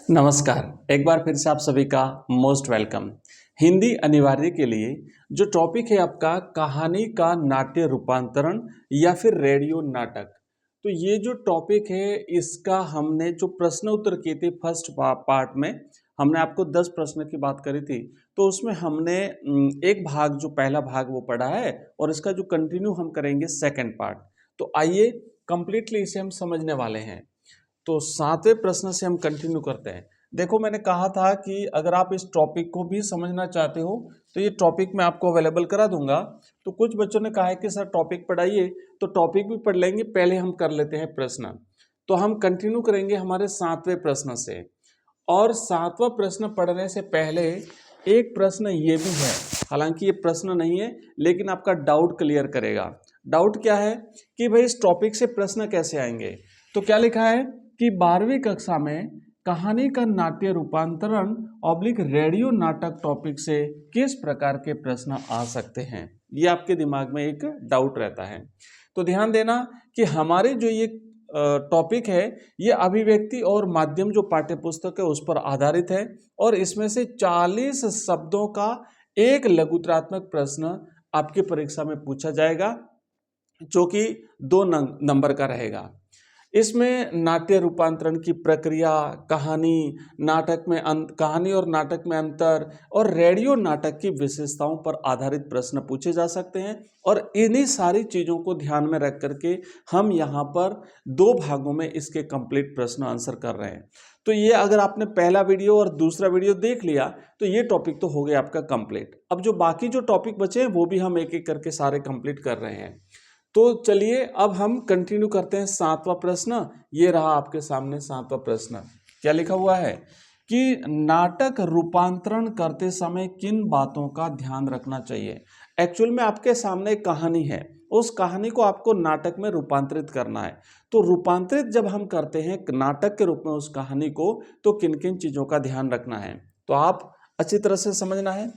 नमस्कार, एक बार फिर से आप सभी का मोस्ट वेलकम। हिंदी अनिवार्य के लिए जो टॉपिक है आपका कहानी का नाट्य रूपांतरण या फिर रेडियो नाटक। तो ये जो टॉपिक है इसका हमने जो प्रश्न उत्तर किए थे फर्स्ट पार्ट में हमने आपको 10 प्रश्न की बात करी थी। तो उसमें हमने एक भाग जो पहला भाग वो पढ़ा है और इसका जो कंटिन्यू हम करेंगे सेकंड पार्ट। तो आइए कंप्लीटली इसे हम समझने वाले हैं। तो 7वें प्रश्न से हम कंटिन्यू करते हैं। देखो मैंने कहा था कि अगर आप इस टॉपिक को भी समझना चाहते हो तो ये टॉपिक मैं आपको अवेलेबल करा दूंगा। तो कुछ बच्चों ने कहा है कि सर टॉपिक पढ़ाइए, तो टॉपिक भी पढ़ लेंगे, पहले हम कर लेते हैं प्रश्न। तो हम कंटिन्यू करेंगे हमारे 7वें प्रश्न से। और 7वां प्रश्न पढ़ने से पहले एक प्रश्न ये भी है, हालांकि ये प्रश्न नहीं है लेकिन आपका डाउट क्लियर करेगा। डाउट क्या है कि भाई इस टॉपिक से प्रश्न कैसे आएंगे। तो क्या लिखा है कि 12वीं कक्षा में कहानी का नाट्य रूपांतरण ऑब्लिक रेडियो नाटक टॉपिक से किस प्रकार के प्रश्न आ सकते हैं, ये आपके दिमाग में एक डाउट रहता है। तो ध्यान देना कि हमारे जो ये टॉपिक है ये अभिव्यक्ति और माध्यम जो पाठ्य पुस्तक है उस पर आधारित है और इसमें से 40 शब्दों का एक लघुत्रात्मक प्रश्न आपकी परीक्षा में पूछा जाएगा जो कि 2 नंबर का रहेगा। इसमें नाट्य रूपांतरण की प्रक्रिया, कहानी, कहानी और नाटक में अंतर और रेडियो नाटक की विशेषताओं पर आधारित प्रश्न पूछे जा सकते हैं। और इन्हीं सारी चीज़ों को ध्यान में रख करके हम यहाँ पर 2 भागों में इसके कंप्लीट प्रश्न आंसर कर रहे हैं। तो ये अगर आपने पहला वीडियो और दूसरा वीडियो देख लिया तो ये टॉपिक तो हो गया आपका कंप्लीट। अब जो बाकी जो टॉपिक बचे हैं वो भी हम एक एक करके सारे कंप्लीट कर रहे हैं। तो चलिए अब हम कंटिन्यू करते हैं 7वां प्रश्न। ये रहा आपके सामने 7वां प्रश्न। क्या लिखा हुआ है कि नाटक रूपांतरण करते समय किन बातों का ध्यान रखना चाहिए। एक्चुअल में आपके सामने एक कहानी है, उस कहानी को आपको नाटक में रूपांतरित करना है। तो रूपांतरित जब हम करते हैं नाटक के रूप में उस कहानी को, तो किन किन चीज़ों का ध्यान रखना है तो आप अच्छी तरह से समझना है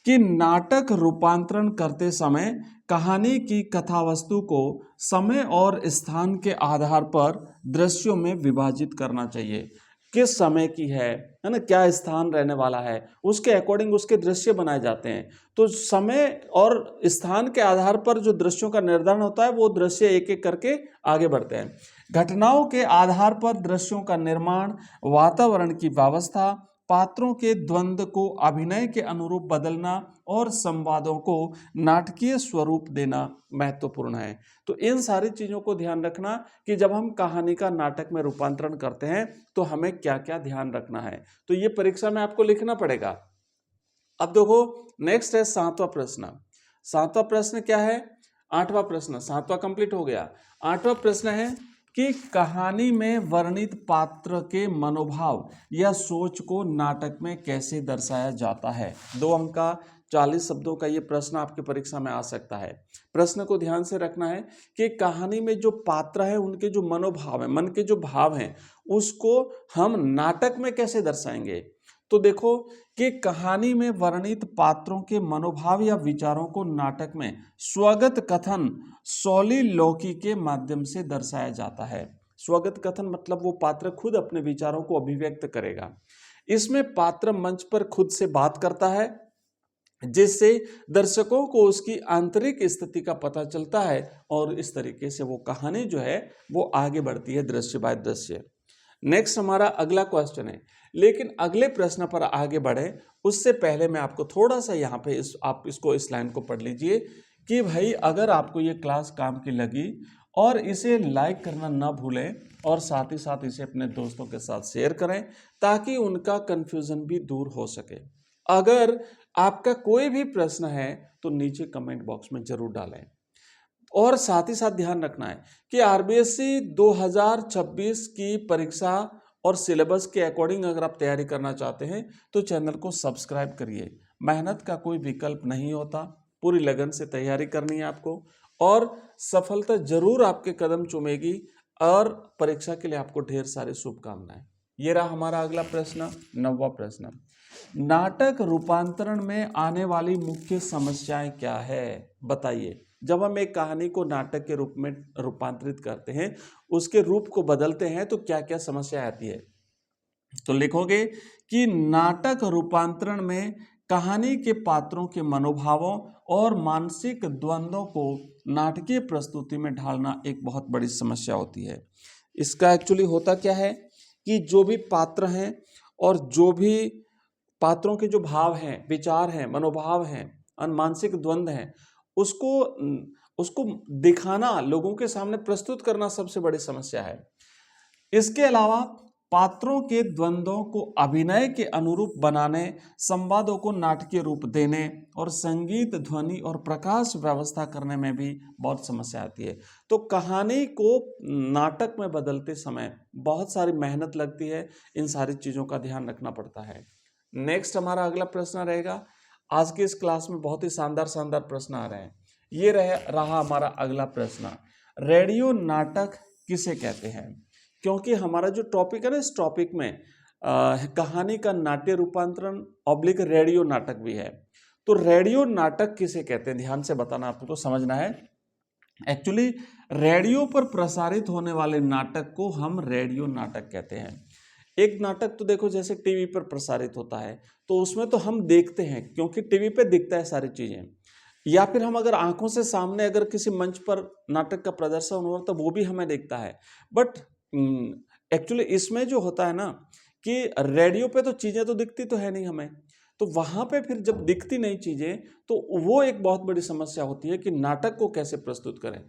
कि नाटक रूपांतरण करते समय कहानी की कथावस्तु को समय और स्थान के आधार पर दृश्यों में विभाजित करना चाहिए। किस समय की है ना, क्या स्थान रहने वाला है, उसके अकॉर्डिंग उसके दृश्य बनाए जाते हैं। तो समय और स्थान के आधार पर जो दृश्यों का निर्धारण होता है वो दृश्य एक एक करके आगे बढ़ते हैं। घटनाओं के आधार पर दृश्यों का निर्माण, वातावरण की व्यवस्था, पात्रों के द्वंद्व को अभिनय के अनुरूप बदलना और संवादों को नाटकीय स्वरूप देना महत्वपूर्ण है। तो इन सारी चीजों को ध्यान रखना कि जब हम कहानी का नाटक में रूपांतरण करते हैं तो हमें क्या क्या ध्यान रखना है। तो ये परीक्षा में आपको लिखना पड़ेगा। अब देखो नेक्स्ट है 7वां प्रश्न। 7वां प्रश्न क्या है? 8वां प्रश्न, 7वां कंप्लीट हो गया। 8वां प्रश्न है कि कहानी में वर्णित पात्र के मनोभाव या सोच को नाटक में कैसे दर्शाया जाता है। 2 अंक का 40 शब्दों का ये प्रश्न आपकी परीक्षा में आ सकता है। प्रश्न को ध्यान से रखना है कि कहानी में जो पात्र है उनके जो मनोभाव है, मन के जो भाव हैं, उसको हम नाटक में कैसे दर्शाएंगे। तो देखो कि कहानी में वर्णित पात्रों के मनोभाव या विचारों को नाटक में स्वगत कथन सोलिलोकी के माध्यम से दर्शाया जाता है। स्वगत कथन मतलब वो पात्र खुद अपने विचारों को अभिव्यक्त करेगा। इसमें पात्र मंच पर खुद से बात करता है जिससे दर्शकों को उसकी आंतरिक स्थिति का पता चलता है और इस तरीके से वो कहानी जो है वो आगे बढ़ती है दृश्य बाय दृश्य। नेक्स्ट हमारा अगला क्वेश्चन है, लेकिन अगले प्रश्न पर आगे बढ़े उससे पहले मैं आपको थोड़ा सा यहाँ पे आप इसको इस लाइन को पढ़ लीजिए कि भाई अगर आपको ये क्लास काम की लगी और इसे लाइक करना ना भूलें और साथ ही साथ इसे अपने दोस्तों के साथ शेयर करें ताकि उनका कंफ्यूजन भी दूर हो सके। अगर आपका कोई भी प्रश्न है तो नीचे कमेंट बॉक्स में जरूर डालें। और साथ ही साथ ध्यान रखना है कि आरबीएससी 2026 की परीक्षा और सिलेबस के अकॉर्डिंग अगर आप तैयारी करना चाहते हैं तो चैनल को सब्सक्राइब करिए। मेहनत का कोई विकल्प नहीं होता, पूरी लगन से तैयारी करनी है आपको और सफलता जरूर आपके कदम चूमेगी और परीक्षा के लिए आपको ढेर सारी शुभकामनाएं। ये रहा हमारा अगला प्रश्न, 9वां प्रश्न। नाटक रूपांतरण में आने वाली मुख्य समस्याएं क्या है बताइए। जब हम एक कहानी को नाटक के रूप में रूपांतरित करते हैं, उसके रूप को बदलते हैं तो क्या क्या समस्या आती है। तो लिखोगे कि नाटक रूपांतरण में कहानी के पात्रों के मनोभावों और मानसिक द्वंद्वों को नाटकीय प्रस्तुति में ढालना एक बहुत बड़ी समस्या होती है। इसका एक्चुअली होता क्या है कि जो भी पात्र हैं और जो भी पात्रों के जो भाव हैं, विचार हैं, मनोभाव हैं और मानसिक द्वंद्व हैं, उसको उसको दिखाना, लोगों के सामने प्रस्तुत करना सबसे बड़ी समस्या है। इसके अलावा पात्रों के द्वंद्वों को अभिनय के अनुरूप बनाने, संवादों को नाटकीय रूप देने और संगीत, ध्वनि और प्रकाश व्यवस्था करने में भी बहुत समस्या आती है। तो कहानी को नाटक में बदलते समय बहुत सारी मेहनत लगती है, इन सारी चीज़ों का ध्यान रखना पड़ता है। नेक्स्ट हमारा अगला प्रश्न रहेगा। आज की इस क्लास में बहुत ही शानदार शानदार प्रश्न आ रहे हैं। ये रहा हमारा अगला प्रश्न, रेडियो नाटक किसे कहते हैं? क्योंकि हमारा जो टॉपिक है ना, इस टॉपिक में कहानी का नाट्य रूपांतरण ऑब्लिक रेडियो नाटक भी है। तो रेडियो नाटक किसे कहते हैं, ध्यान से बताना, आपको समझना है। एक्चुअली रेडियो पर प्रसारित होने वाले नाटक को हम रेडियो नाटक कहते हैं। एक नाटक तो देखो जैसे टीवी पर प्रसारित होता है, तो उसमें तो हम देखते हैं क्योंकि टीवी पे दिखता है सारी चीज़ें, या फिर हम अगर आंखों से सामने अगर किसी मंच पर नाटक का प्रदर्शन हो तो वो भी हमें दिखता है। बट एक्चुअली इसमें जो होता है ना कि रेडियो पे तो चीज़ें तो दिखती तो है नहीं हमें, तो वहाँ पे फिर जब दिखती नहीं चीज़ें तो वो एक बहुत बड़ी समस्या होती है कि नाटक को कैसे प्रस्तुत करें।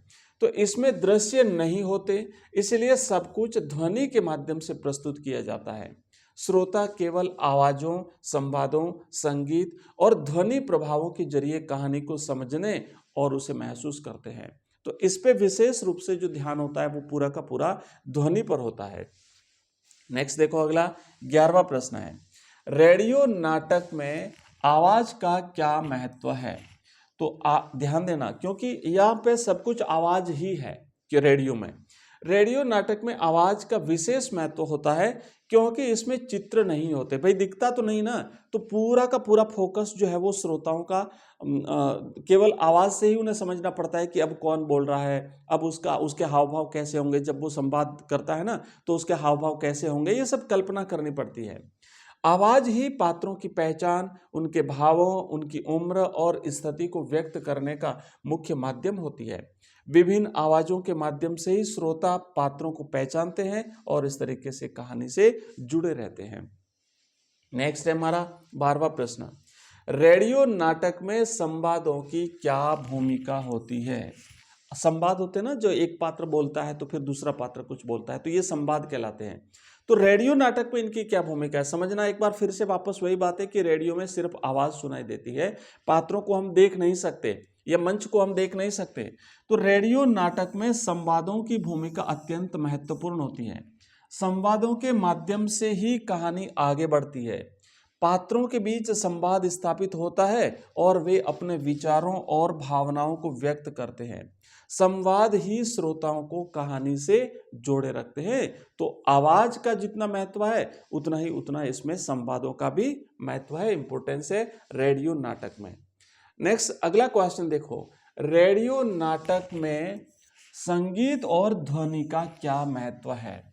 तो इसमें दृश्य नहीं होते, इसलिए सब कुछ ध्वनि के माध्यम से प्रस्तुत किया जाता है। श्रोता केवल आवाज़ों, संवादों, संगीत और ध्वनि प्रभावों के जरिए कहानी को समझने और उसे महसूस करते हैं। तो इस पे विशेष रूप से जो ध्यान होता है वो पूरा का पूरा ध्वनि पर होता है। नेक्स्ट देखो, अगला 11वां प्रश्न है, रेडियो नाटक में आवाज का क्या महत्व है? तो ध्यान देना, क्योंकि यहाँ पे सब कुछ आवाज ही है कि रेडियो नाटक में आवाज का विशेष महत्व होता है, क्योंकि इसमें चित्र नहीं होते। भाई दिखता तो नहीं ना, तो पूरा का पूरा फोकस जो है वो श्रोताओं का केवल आवाज से ही उन्हें समझना पड़ता है कि अब कौन बोल रहा है, अब उसके हाव भाव कैसे होंगे, जब वो संवाद करता है ना तो उसके हाव भाव कैसे होंगे, ये सब कल्पना करनी पड़ती है। आवाज ही पात्रों की पहचान, उनके भावों, उनकी उम्र और स्थिति को व्यक्त करने का मुख्य माध्यम होती है। विभिन्न आवाजों के माध्यम से ही श्रोता पात्रों को पहचानते हैं और इस तरीके से कहानी से जुड़े रहते हैं। नेक्स्ट है हमारा 12वां प्रश्न, रेडियो नाटक में संवादों की क्या भूमिका होती है? संवाद होते हैं ना, जो एक पात्र बोलता है तो फिर दूसरा पात्र कुछ बोलता है, तो ये संवाद कहलाते हैं। तो रेडियो नाटक में इनकी क्या भूमिका है, समझना। एक बार फिर से वापस वही बात है कि रेडियो में सिर्फ आवाज सुनाई देती है, पात्रों को हम देख नहीं सकते या मंच को हम देख नहीं सकते। तो रेडियो नाटक में संवादों की भूमिका अत्यंत महत्वपूर्ण होती है। संवादों के माध्यम से ही कहानी आगे बढ़ती है। पात्रों के बीच संवाद स्थापित होता है और वे अपने विचारों और भावनाओं को व्यक्त करते हैं। संवाद ही श्रोताओं को कहानी से जोड़े रखते हैं। तो आवाज का जितना महत्व है उतना इसमें संवादों का भी महत्व है, इंपॉर्टेंस है रेडियो नाटक में। नेक्स्ट अगला क्वेश्चन देखो, रेडियो नाटक में संगीत और ध्वनि का क्या महत्व है?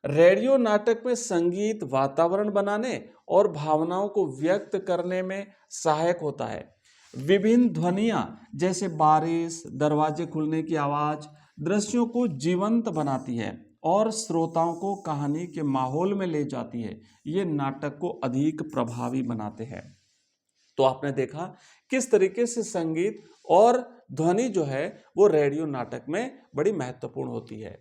रेडियो नाटक में संगीत वातावरण बनाने और भावनाओं को व्यक्त करने में सहायक होता है। विभिन्न ध्वनियां जैसे बारिश, दरवाजे खुलने की आवाज दृश्यों को जीवंत बनाती है और श्रोताओं को कहानी के माहौल में ले जाती है। ये नाटक को अधिक प्रभावी बनाते हैं। तो आपने देखा किस तरीके से संगीत और ध्वनि जो है वो रेडियो नाटक में बड़ी महत्वपूर्ण होती है।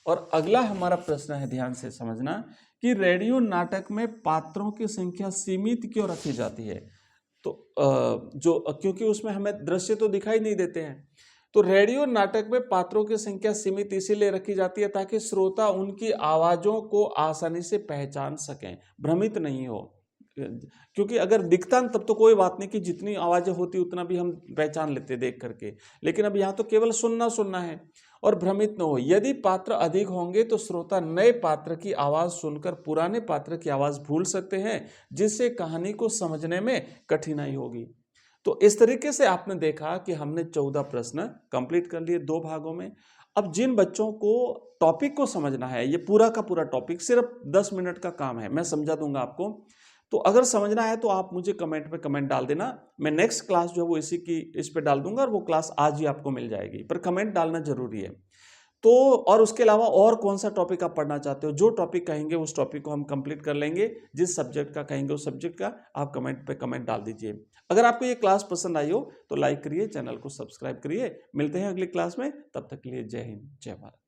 और अगला हमारा प्रश्न है, ध्यान से समझना, कि रेडियो नाटक में पात्रों की संख्या सीमित क्यों रखी जाती है? तो क्योंकि उसमें हमें दृश्य तो दिखाई नहीं देते हैं। तो रेडियो नाटक में पात्रों की संख्या सीमित इसीलिए रखी जाती है ताकि श्रोता उनकी आवाजों को आसानी से पहचान सकें, भ्रमित नहीं हो। क्योंकि अगर दिखता तब तो कोई बात नहीं कि जितनी आवाजें होती उतना भी हम पहचान लेते देख करके, लेकिन अब यहाँ तो केवल सुनना है और भ्रमित न हो। यदि पात्र अधिक होंगे तो श्रोता नए पात्र की आवाज सुनकर पुराने पात्र की आवाज भूल सकते हैं, जिससे कहानी को समझने में कठिनाई होगी। तो इस तरीके से आपने देखा कि हमने 14 प्रश्न कंप्लीट कर लिए 2 भागों में। अब जिन बच्चों को टॉपिक को समझना है, ये पूरा का पूरा टॉपिक सिर्फ 10 मिनट का काम है, मैं समझा दूंगा आपको। तो अगर समझना है तो आप मुझे कमेंट में कमेंट डाल देना, मैं नेक्स्ट क्लास जो है वो इस पे डाल दूंगा और वो क्लास आज ही आपको मिल जाएगी, पर कमेंट डालना जरूरी है। तो और उसके अलावा और कौन सा टॉपिक आप पढ़ना चाहते हो, जो टॉपिक कहेंगे उस टॉपिक को हम कंप्लीट कर लेंगे, जिस सब्जेक्ट का कहेंगे उस सब्जेक्ट का आप कमेंट पे कमेंट डाल दीजिए। अगर आपको ये क्लास पसंद आई हो तो लाइक करिए, चैनल को सब्सक्राइब करिए। मिलते हैं अगली क्लास में, तब तक के लिए जय हिंद जय भारत।